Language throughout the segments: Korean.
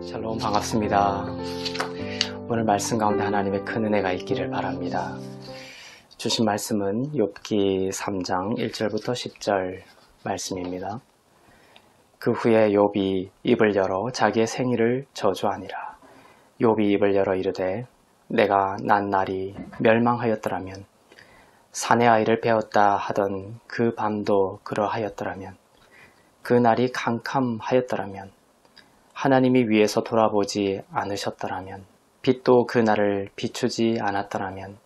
샬롬, 반갑습니다. 오늘 말씀 가운데 하나님의 큰 은혜가 있기를 바랍니다. 주신 말씀은 욥기 3장 1절부터 10절 말씀입니다. 그 후에 욥이 입을 열어 자기의 생일을 저주하니라. 욥이 입을 열어 이르되 내가 난 날이 멸망하였더라면, 사내 아이를 배웠다 하던 그 밤도 그러하였더라면, 그 날이 캄캄하였더라면, 하나님이 위에서 돌아보지 않으셨더라면, 빛도 그 날을 비추지 않았더라면,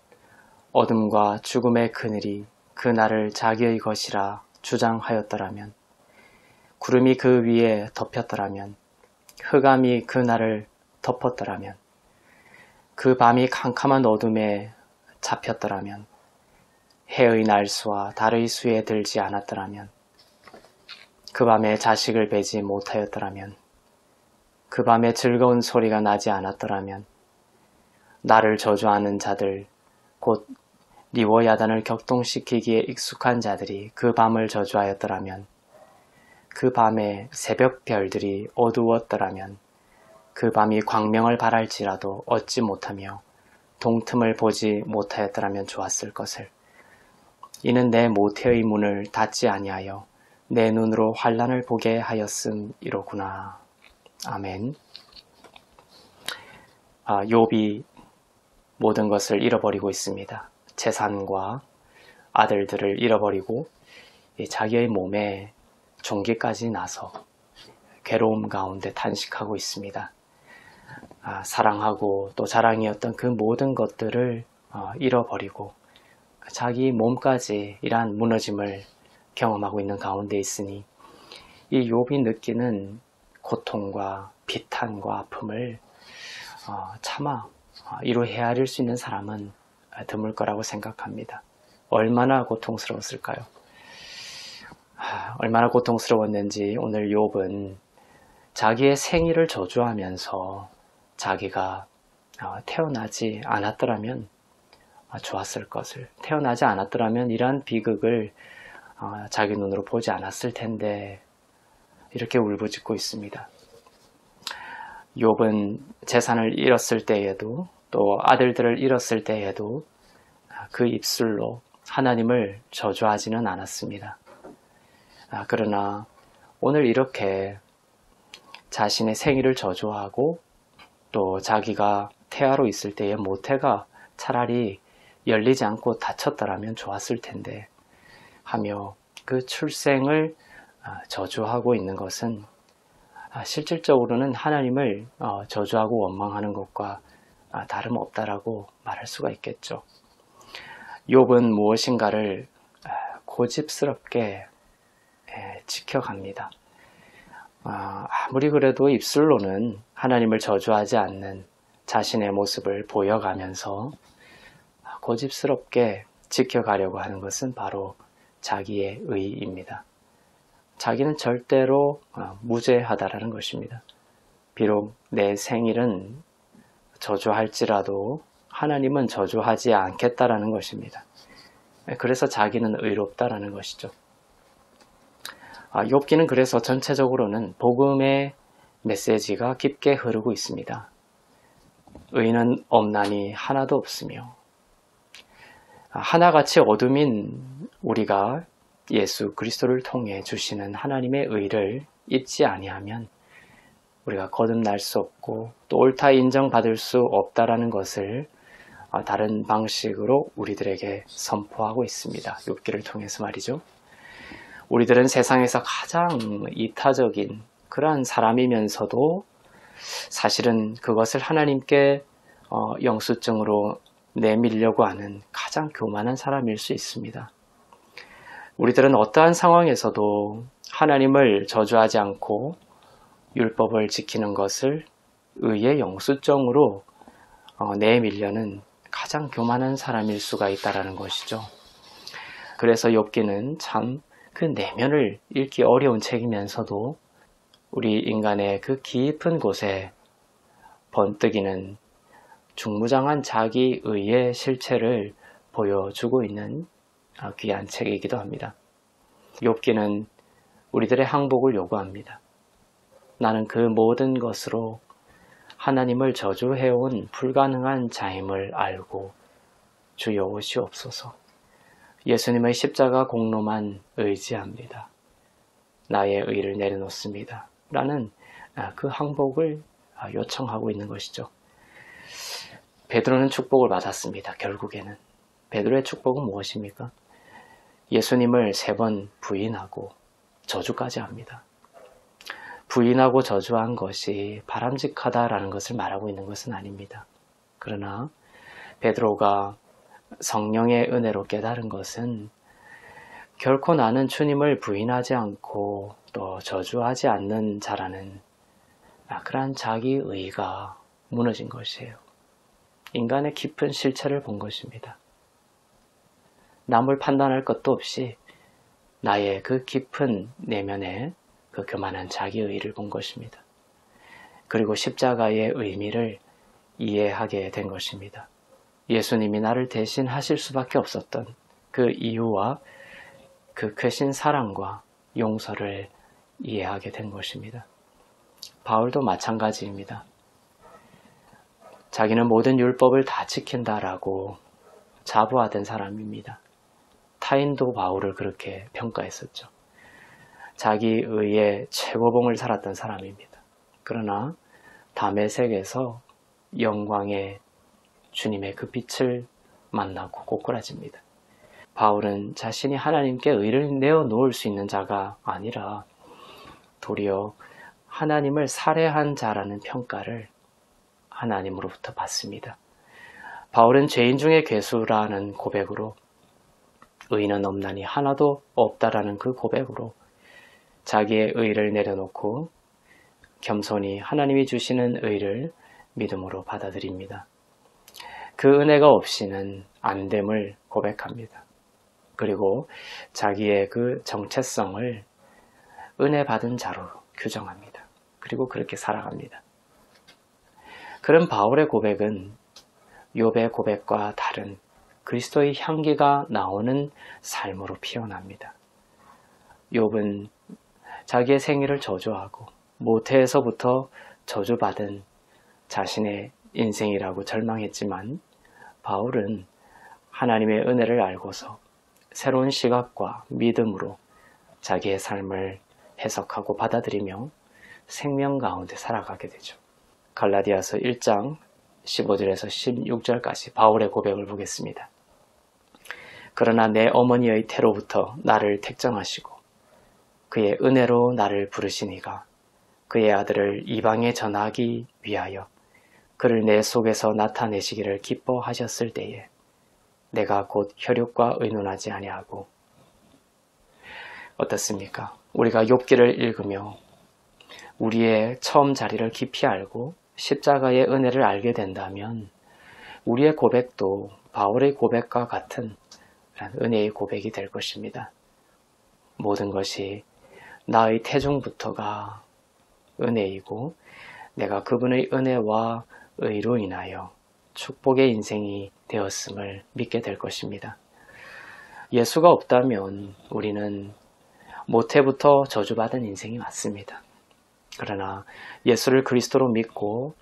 어둠과 죽음의 그늘이 그 날을 자기의 것이라 주장하였더라면, 구름이 그 위에 덮였더라면, 흑암이 그 날을 덮었더라면, 그 밤이 캄캄한 어둠에 잡혔더라면, 해의 날수와 달의 수에 들지 않았더라면, 그 밤에 자식을 베지 못하였더라면, 그 밤에 즐거운 소리가 나지 않았더라면, 나를 저주하는 자들, 곧 리워야단을 격동시키기에 익숙한 자들이 그 밤을 저주하였더라면, 그 밤에 새벽 별들이 어두웠더라면, 그 밤이 광명을 발할지라도 얻지 못하며 동틈을 보지 못하였더라면 좋았을 것을. 이는 내 모태의 문을 닫지 아니하여 내 눈으로 환난을 보게 하였음이로구나. 아멘. 욥이 모든 것을 잃어버리고 있습니다. 재산과 아들들을 잃어버리고 자기의 몸에 종기까지 나서 괴로움 가운데 탄식하고 있습니다. 사랑하고 또 자랑이었던 그 모든 것들을 잃어버리고 자기 몸까지 이러한 무너짐을 경험하고 있는 가운데 있으니, 이 욥이 느끼는 고통과 비탄과 아픔을 차마 이루 헤아릴 수 있는 사람은 드물 거라고 생각합니다. 얼마나 고통스러웠을까요? 얼마나 고통스러웠는지 오늘 욥은 자기의 생일을 저주하면서 자기가 태어나지 않았더라면 좋았을 것을, 태어나지 않았더라면 이러한 비극을 자기 눈으로 보지 않았을 텐데, 이렇게 울부짖고 있습니다. 욥은 재산을 잃었을 때에도, 또 아들들을 잃었을 때에도 그 입술로 하나님을 저주하지는 않았습니다. 그러나 오늘 이렇게 자신의 생일을 저주하고 또 자기가 태아로 있을 때의 모태가 차라리 열리지 않고 다쳤더라면 좋았을 텐데 하며 그 출생을 저주하고 있는 것은 실질적으로는 하나님을 저주하고 원망하는 것과 다름없다라고 말할 수가 있겠죠. 욥은 무엇인가를 고집스럽게 지켜갑니다. 아무리 그래도 입술로는 하나님을 저주하지 않는 자신의 모습을 보여가면서 고집스럽게 지켜가려고 하는 것은 바로 자기의 의입니다. 자기는 절대로 무죄하다라는 것입니다. 비록 내 생일은 저주할지라도 하나님은 저주하지 않겠다라는 것입니다. 그래서 자기는 의롭다라는 것이죠. 욥기는 그래서 전체적으로는 복음의 메시지가 깊게 흐르고 있습니다. 의는 없나니 하나도 없으며, 하나같이 어둠인 우리가 예수 그리스도를 통해 주시는 하나님의 의를 잊지 아니하면 우리가 거듭날 수 없고 또 옳다 인정받을 수 없다라는 것을 다른 방식으로 우리들에게 선포하고 있습니다. 욥기를 통해서 말이죠. 우리들은 세상에서 가장 이타적인 그러한 사람이면서도 사실은 그것을 하나님께 영수증으로 내밀려고 하는 가장 교만한 사람일 수 있습니다. 우리들은 어떠한 상황에서도 하나님을 저주하지 않고 율법을 지키는 것을 의의 영수증으로 내밀려는 가장 교만한 사람일 수가 있다는 것이죠. 그래서 욥기는 참 그 내면을 읽기 어려운 책이면서도 우리 인간의 그 깊은 곳에 번뜩이는 중무장한 자기의의 실체를 보여주고 있는 귀한 책이기도 합니다. 욥기는 우리들의 항복을 요구합니다. 나는 그 모든 것으로 하나님을 저주해온 불가능한 자임을 알고 주여 오시옵소서. 예수님의 십자가 공로만 의지합니다. 나의 의를 내려놓습니다. 라는 그 항복을 요청하고 있는 것이죠. 베드로는 축복을 받았습니다. 결국에는. 베드로의 축복은 무엇입니까? 예수님을 3번 부인하고 저주까지 합니다. 부인하고 저주한 것이 바람직하다라는 것을 말하고 있는 것은 아닙니다. 그러나 베드로가 성령의 은혜로 깨달은 것은 결코 나는 주님을 부인하지 않고 또 저주하지 않는 자라는 그러한 자기의가 무너진 것이에요. 인간의 깊은 실체를 본 것입니다. 남을 판단할 것도 없이 나의 그 깊은 내면에 그 교만한 자기의를 본 것입니다. 그리고 십자가의 의미를 이해하게 된 것입니다. 예수님이 나를 대신하실 수밖에 없었던 그 이유와 그 크신 사랑과 용서를 이해하게 된 것입니다. 바울도 마찬가지입니다. 자기는 모든 율법을 다 지킨다라고 자부하던 사람입니다. 타인도 바울을 그렇게 평가했었죠. 자기의의 최고봉을 살았던 사람입니다. 그러나 다메섹에서 영광의 주님의 그 빛을 만나고 꼬꾸라집니다. 바울은 자신이 하나님께 의를 내어놓을 수 있는 자가 아니라 도리어 하나님을 살해한 자라는 평가를 하나님으로부터 받습니다. 바울은 죄인 중에 괴수라는 고백으로 의인은 없나니 하나도 없다라는 그 고백으로 자기의 의를 내려놓고 겸손히 하나님이 주시는 의를 믿음으로 받아들입니다. 그 은혜가 없이는 안됨을 고백합니다. 그리고 자기의 그 정체성을 은혜 받은 자로 규정합니다. 그리고 그렇게 살아갑니다. 그런 바울의 고백은 욥의 고백과 다른 그리스도의 향기가 나오는 삶으로 피어납니다. 욥은 자기의 생애를 저주하고 모태에서부터 저주받은 자신의 인생이라고 절망했지만 바울은 하나님의 은혜를 알고서 새로운 시각과 믿음으로 자기의 삶을 해석하고 받아들이며 생명 가운데 살아가게 되죠. 갈라디아서 1장 15절에서 16절까지 바울의 고백을 보겠습니다. 그러나 내 어머니의 태로부터 나를 택정하시고 그의 은혜로 나를 부르시니가 그의 아들을 이방에 전하기 위하여 그를 내 속에서 나타내시기를 기뻐하셨을 때에 내가 곧 혈육과 의논하지 아니하고. 어떻습니까? 우리가 욥기를 읽으며 우리의 처음 자리를 깊이 알고 십자가의 은혜를 알게 된다면 우리의 고백도 바울의 고백과 같은 은혜의 고백이 될 것입니다. 모든 것이 나의 태중부터가 은혜이고 내가 그분의 은혜와 의로 인하여 축복의 인생이 되었음을 믿게 될 것입니다. 예수가 없다면 우리는 모태부터 저주받은 인생이 맞습니다. 그러나 예수를 그리스도로 믿고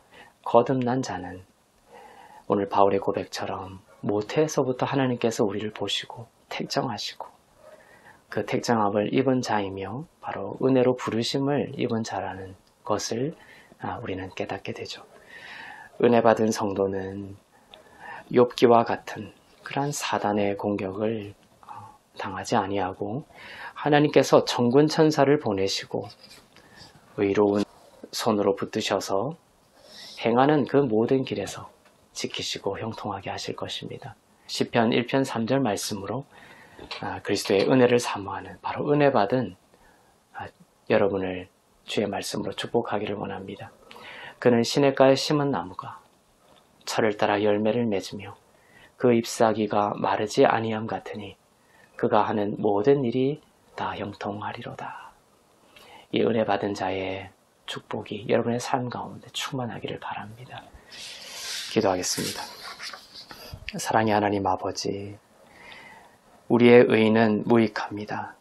거듭난 자는 오늘 바울의 고백처럼 모태에서부터 하나님께서 우리를 보시고 택정하시고 그 택정함을 입은 자이며 바로 은혜로 부르심을 입은 자라는 것을 우리는 깨닫게 되죠. 은혜 받은 성도는 욥기와 같은 그러한 사단의 공격을 당하지 아니하고 하나님께서 천군 천사를 보내시고 의로운 손으로 붙드셔서 행하는 그 모든 길에서 지키시고 형통하게 하실 것입니다. 시편 1편 3절 말씀으로 그리스도의 은혜를 사모하는 바로 은혜 받은 여러분을 주의 말씀으로 축복하기를 원합니다. 그는 시냇가에 심은 나무가 철을 따라 열매를 맺으며 그 잎사귀가 마르지 아니함 같으니 그가 하는 모든 일이 다 형통하리로다. 이 은혜 받은 자의 축복이 여러분의 삶 가운데 충만하기를 바랍니다. 기도하겠습니다. 사랑의 하나님 아버지, 우리의 의는 무익합니다.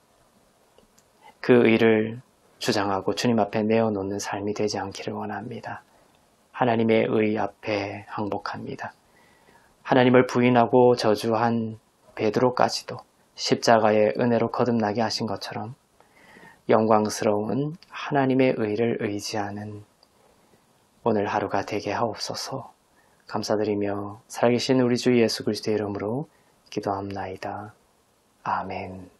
그 의를 주장하고 주님 앞에 내어놓는 삶이 되지 않기를 원합니다. 하나님의 의 앞에 항복합니다. 하나님을 부인하고 저주한 베드로까지도 십자가의 은혜로 거듭나게 하신 것처럼 영광스러운 하나님의 의를 의지하는 오늘 하루가 되게 하옵소서. 감사드리며 살아계신 우리 주 예수 그리스도의 이름으로 기도합나이다. 아멘.